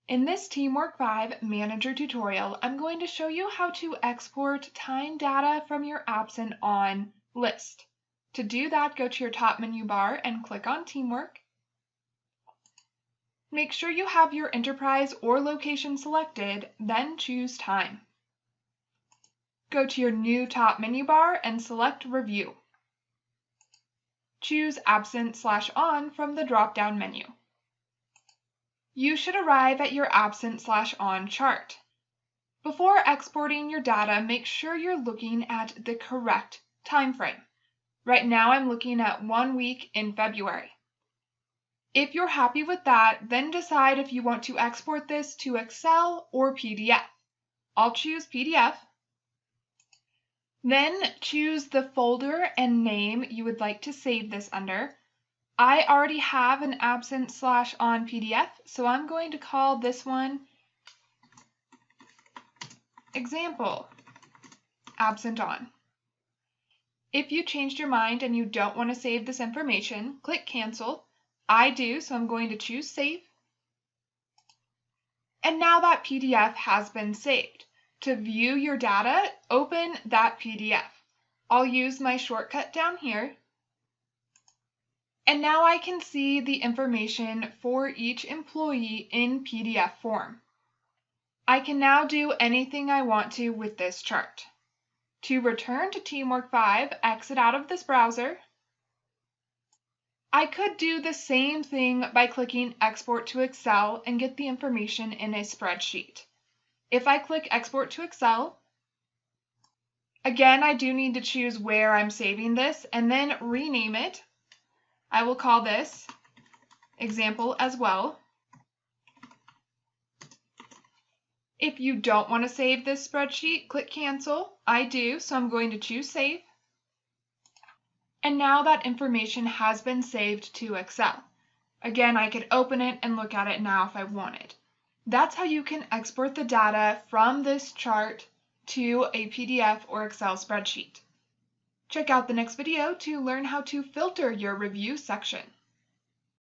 In this TeamWork 5 Manager tutorial, I'm going to show you how to export time data from your Absent On list. To do that, go to your top menu bar and click on TeamWork. Make sure you have your enterprise or location selected, then choose Time. Go to your new top menu bar and select Review. Choose Absent/On from the drop-down menu. You should arrive at your Absent/On chart. Before exporting your data, make sure you're looking at the correct time frame. Right now I'm looking at 1 week in February. If you're happy with that, then decide if you want to export this to Excel or PDF. I'll choose PDF. Then choose the folder and name you would like to save this under. I already have an Absent/On PDF, so I'm going to call this one Example Absent On. If you changed your mind and you don't want to save this information, click Cancel. I do, so I'm going to choose Save. And now that PDF has been saved. To view your data, open that PDF. I'll use my shortcut down here. And now I can see the information for each employee in PDF form. I can now do anything I want to with this chart. To return to TeamWork 5, exit out of this browser. I could do the same thing by clicking Export to Excel and get the information in a spreadsheet. If I click Export to Excel, again I do need to choose where I'm saving this and then rename it. I will call this Example as well. If you don't want to save this spreadsheet, click Cancel. I do, so I'm going to choose Save. And now that information has been saved to Excel. Again, I could open it and look at it now if I wanted. That's how you can export the data from this chart to a PDF or Excel spreadsheet. Check out the next video to learn how to filter your review section.